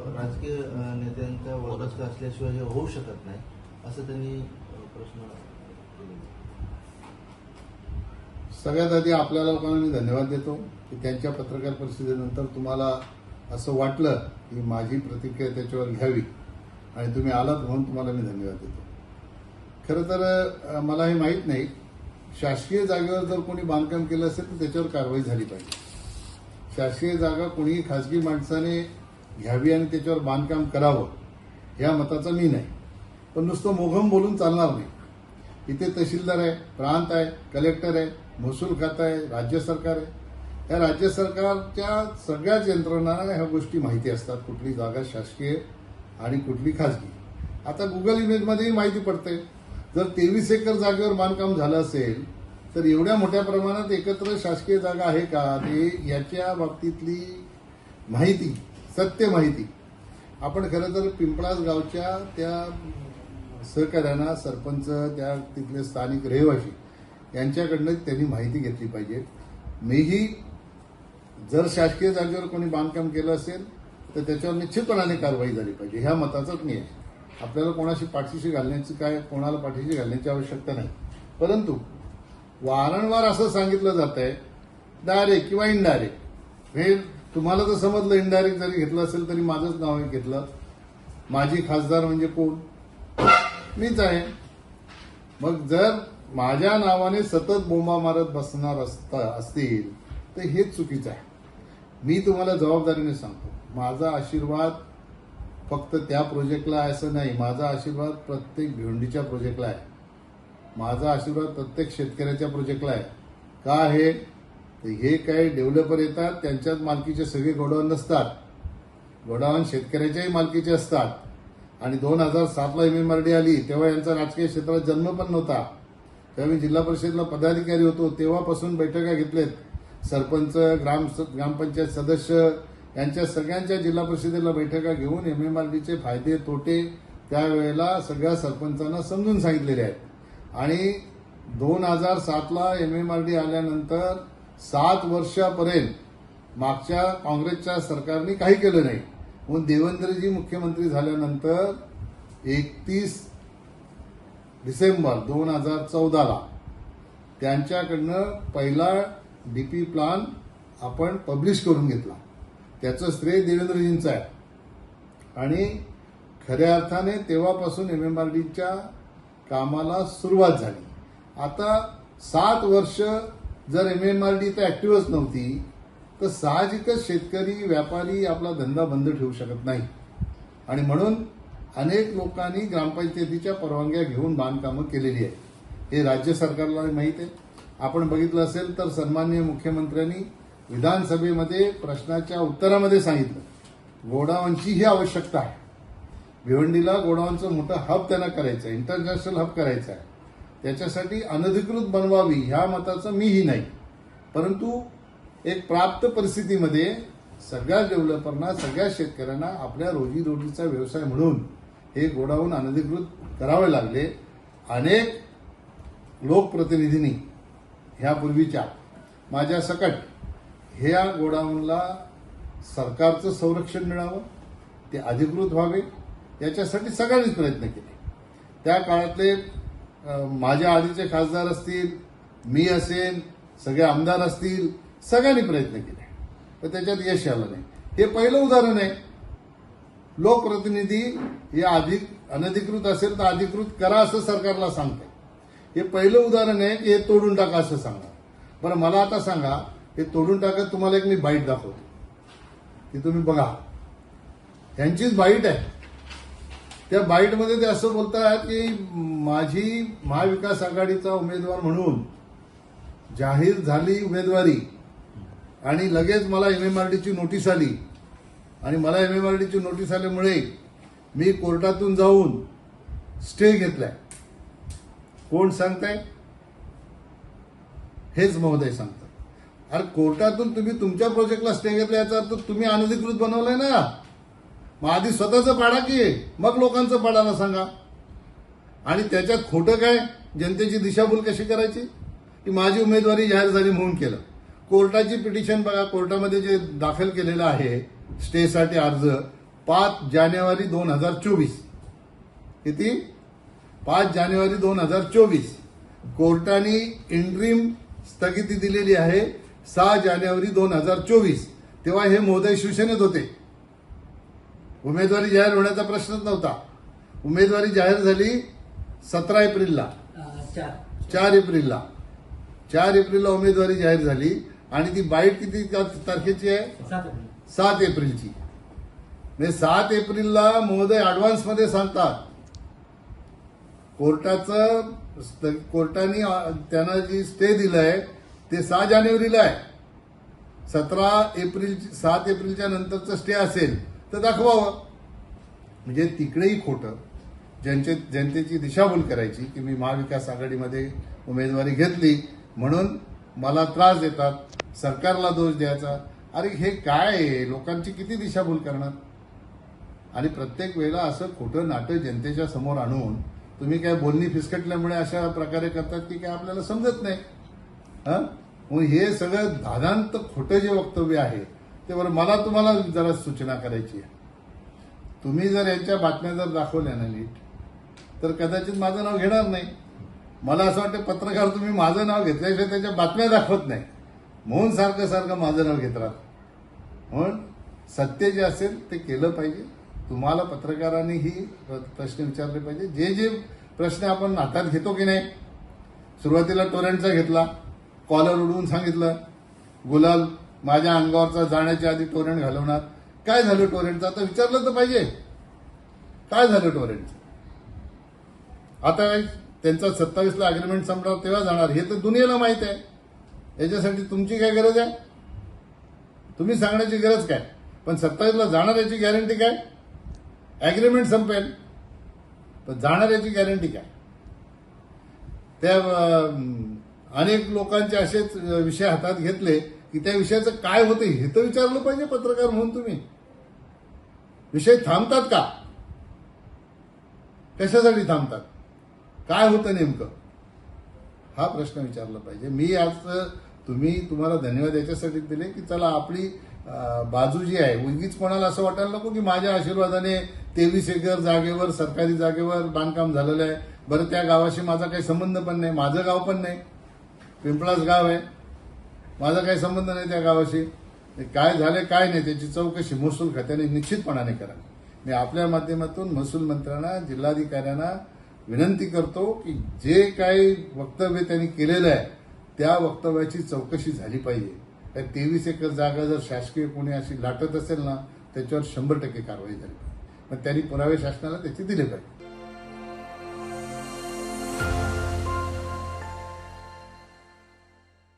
राजकीय नेत्यांचा वरदस्त असल्याशिवाय हे होऊ शकत नाही असं त्यांनी प्रश्न केला. सगळ्यात आधी आपल्या लोकांना मी धन्यवाद देतो की त्यांच्या पत्रकार परिषदेनंतर तुम्हाला असं वाटलं की माझी प्रतिक्रिया त्याच्यावर घ्यावी आणि तुम्ही आलात म्हणून तुम्हाला मी धन्यवाद देतो. खरं तर मला हे माहीत नाही, शासकीय जागेवर जर कोणी बांधकाम केलं असेल तर त्याच्यावर कारवाई झाली पाहिजे. शासकीय जागा कोणीही खाजगी माणसाने घ्यावी आणि त्याच्यावर बांधकाम करावं या मताचा मी नाही. पण नुसतं मोघम बोलून चालणार नाही. इथे तहसीलदार आहे, प्रांत आहे, कलेक्टर आहे, महसूल खातं आहे, राज्य सरकार आहे. या राज्य सरकारच्या सगळ्याच यंत्रणांना ह्या गोष्टी माहिती असतात, कुठली जागा शासकीय आणि कुठली खाजगी. आता गुगल इमेजमध्येही माहिती पडते. जर 23 एकर जागेवर बांधकाम झालं असेल तर एवढ्या मोठ्या प्रमाणात एकत्र शासकीय जागा आहे का ते याच्या बाबतीतली माहिती, सत्य माहिती आपण खरं तर पिंपळास गावच्या त्या सहकार्यांना, सरपंच, त्या तिथले स्थानिक रहिवासी यांच्याकडनं त्यांनी माहिती घेतली पाहिजे. मीही जर शासकीय जागेवर कोणी बांधकाम केलं असेल तर त्याच्यावर निश्चितपणाने कारवाई झाली पाहिजे ह्या मताचाच मी आहे. आपल्याला कोणाशी पाठीशी घालण्याची कोणाला पाठीशी घालण्याची आवश्यकता नाही. परंतु वारंवार असं सांगितलं जात आहे डायरेक्ट किंवा इनडायरेक्ट, हे तुम्हाला तर समजलं, इनडायरेक्ट जरी घेतलं असेल तरी माझंच नाव घेतलं. माझी खासदार म्हणजे कोण? मीच आहे. मग जर माझ्या नावाने सतत बोंबा मारत बसणार असतील तर हेच चुकीचं आहे. मी तुम्हाला जबाबदारीने सांगतो, माझा आशीर्वाद फक्त त्या प्रोजेक्टला आहे असं नाही. माझा आशीर्वाद प्रत्येक भिवंडीच्या प्रोजेक्टला आहे. माझा आशीर्वाद प्रत्येक शेतकऱ्याच्या प्रोजेक्टला आहे. का आहे तर हे काही डेव्हलपर येतात, त्यांच्याच मालकीचे सगळे गोडाऊन नसतात. गोडाऊन शेतकऱ्याच्याही मालकीचे असतात. आणि 2007ला MMRD आली तेव्हा यांचा राजकीय क्षेत्रात जन्म पण नव्हता. तेव्हा मी जिल्हा परिषदेला पदाधिकारी होतो. तेव्हापासून बैठका घेतलेत. सरपंच, ग्रामपंचायत सदस्य यांच्या सगळ्यांच्या जिल्हा परिषदेला बैठका घेऊन MMRDचे फायदे तोटे त्यावेळेला सगळ्या सरपंचांना समजून सांगितलेले आहेत. आणि 2007ला MMRD आल्यानंतर 7 वर्षापर्यंत मागच्या काँग्रेसच्या सरकारने काही केलं नाही. म्हणून देवेंद्रजी मुख्यमंत्री झाल्यानंतर 31 डिसेंबर 2014ला त्यांच्याकडनं पहिला DP प्लान आपण पब्लिश करून घेतला. त्याचं श्रेय देवेंद्रजींचं आहे. आणि खऱ्या अर्थाने तेव्हापासून MMRDच्या कामाला सुरुवात झाली. आता 7 वर्ष जर MMRD तर ऍक्टिव्हच नव्हती तर साहजिकच शेतकरी, व्यापारी आपला धंदा बंद ठेवू शकत नाही. आणि म्हणून अनेक लोकांनी ग्रामपंचायतीच्या परवानग्या घेऊन बांधकामं केलेली आहेत. हे राज्य सरकारला माहीत आहे. आपण बघितलं असेल तर सन्माननीय मुख्यमंत्र्यांनी विधानसभेमध्ये प्रश्नाच्या उत्तरामध्ये सांगितलं गोडाऊनची ही आवश्यकता आहे. भिवंडीला गोडाऊनचं मोठं हब त्यांना करायचं आहे, इंटरनॅशनल हब करायचं आहे. त्याच्यासाठी अनधिकृत बनवावी ह्या मताचं मीही नाही. परंतु एक प्राप्त परिस्थितीमध्ये सगळ्या डेव्हलपरना, सगळ्या शेतकऱ्यांना आपल्या रोजीरोटीचा व्यवसाय म्हणून हे गोडाऊन अनधिकृत करावे लागले. अनेक लोकप्रतिनिधींनी ह्यापूर्वीच्या माझ्या सकट ह्या गोडाऊनला सरकारचं संरक्षण मिळावं, ते अधिकृत व्हावे याच्यासाठी सगळ्यांनीच प्रयत्न केले. त्या काळातले माझ्या आधीचे खासदार असतील, मी असेन, सगळे आमदार असतील, सगळ्यांनी प्रयत्न केले. तर त्याच्यात यश आलं नाही. हे पहिलं उदाहरण आहे. लोकप्रतिनिधी हे अनधिकृत असेल तर अधिकृत करा असं सरकारला सांगते. हे पहिलं उदाहरण आहे की हे तोडून टाका असं सांगा. बरं मला आता सांगा, हे तोडून टाकत तुम्हाला एक मी बाईट दाखवतो, ती तुम्ही बघा. यांचीच बाईट आहे. त्या बाईटमध्ये ते असं बोलतात की माझी महाविकास आघाडीचा उमेदवार म्हणून जाहीर झाली उमेदवारी आणि लगेच मला MMRDची नोटीस आली आणि मला MMRDची नोटीस आल्यामुळे मी कोर्टातून जाऊन स्टे घेतलाय. कोण सांगताय? हेच महोदय सांगतात. अरे कोर्टातून तुम्ही तुमच्या प्रोजेक्टला स्टे घेतला याचा अर्थ तुम्ही अनधिकृत बनवलंय ना. मग आधी स्वतःचं पाडा की मग लोकांचं पाडायला सांगा. आणि त्याच्यात खोटं काय? जनतेची दिशाभूल कशी करायची की माझी उमेदवारी जाहीर झाली म्हणून केलं. कोर्टाची पिटिशन बघा, कोर्टामध्ये जे दाखल केलेलं आहे स्टेसाठी अर्ज 5 जानेवारी 2024. किती? 5 जानेवारी 2024. कोर्टाने इंट्रीम स्थगिती दिलेली आहे 6 जानेवारी 2024. तेव्हा हे महोदय शिवसेनेत होते. उमेदवारी जाहीर होण्याचा प्रश्नच नव्हता. उमेदवारी जाहीर झाली 17 एप्रिलला, 4 एप्रिलला. 4 एप्रिलला उमेदवारी जाहीर झाली आणि ती बाईट किती तारखेची आहे? 7 एप्रिलची. म्हणजे 7 एप्रिलला महोदय ऍडव्हान्समध्ये सांगतात. कोर्टाने त्यांना जी स्टे दिलाय ते 6 जानेवारीला आहे. 7 एप्रिलच्या नंतरचं स्टे असेल तर दाखवावं. म्हणजे तिकडेही खोटं. जनतेची दिशाभूल करायची की मी महाविकास आघाडीमध्ये उमेदवारी घेतली म्हणून मला त्रास देतात, सरकारला दोष द्यायचा. अरे हे काय आहे? लोकांची किती दिशाभूल करणार? आणि प्रत्येक वेळेला असं खोटं नाटक जनतेच्या समोर आणून तुम्ही काय बोलणी फिसकटल्यामुळे अशा प्रकारे करतात की काय आपल्याला समजत नाही. मग हे सगळं धादांत खोटं जे वक्तव्य आहे ते बरं मला तुम्हाला जरा सूचना करायची आहे. तुम्ही जर यांच्या बातम्या जर दाखवल्या ना नीट तर कदाचित माझं नाव घेणार नाही. मला असं वाटतं पत्रकार तुम्ही माझं नाव घेतल्याशिवाय त्याच्या बातम्या दाखवत नाही म्हणून सारखं माझं नाव घेत राहत. म्हणून सत्य जे असेल ते केलं पाहिजे. तुम्हाला पत्रकारांनी ही प्रश्न विचारले पाहिजे. जे प्रश्न आपण हातात घेतो की नाही. सुरुवातीला टोरेंटचा घेतला, कॉलर उडवून सांगितलं गुलाल माझ्या अंगावरचा जाण्याच्या आधी टोरेंट घालवणार. काय झालं टोरेंटचं? आता विचारलं तर पाहिजे काय झालं टोरेंटचं. आता त्यांचा 27ला अग्रीमेंट संपणार तेव्हा जाणार हे तर दुनियेला माहित आहे. याच्यासाठी तुमची काय गरज आहे? तुम्ही सांगण्याची गरज काय? पण 27ला जाणार याची गॅरंटी काय? अग्रीमेंट संपेल पण जाणार याची गॅरंटी काय? त्या अनेक लोकांचे असेच विषय हातात घेतले की त्या विषयाचं काय होतं हे तर विचारलं पाहिजे पत्रकार म्हणून. तुम्ही विषय थांबतात का? कशासाठी थांबतात? काय होतं नेमकं? हा प्रश्न विचारला पाहिजे. मी आज तुम्हाला धन्यवाद याच्यासाठी दिले की चला आपली बाजू जी आहे उगीच कोणाला असं वाटायला नको की माझ्या आशीर्वादाने 23 एकर जागेवर सरकारी जागेवर बांधकाम झालेलं आहे. बरं त्या गावाशी माझा काही संबंध पण नाही. माझं गाव पण नाही, पिंपळाच गाव आहे. माझा काही संबंध नाही त्या गावाशी. काय झालं काय नाही त्याची चौकशी महसूल खात्याने निश्चितपणाने करा. मी आपल्या माध्यमातून महसूल मंत्र्यांना, जिल्हाधिकाऱ्यांना विनंती करतो की जे काही वक्तव्य त्यांनी केलेलं आहे त्या वक्तव्याची चौकशी झाली पाहिजे. 23 एकर जागा जर शासकीय कोणी अशी लाटत असेल ना त्याच्यावर 100% कारवाई झाली पाहिजे. मग त्यांनी पुरावे शासनाला त्याचे दिले पाहिजे.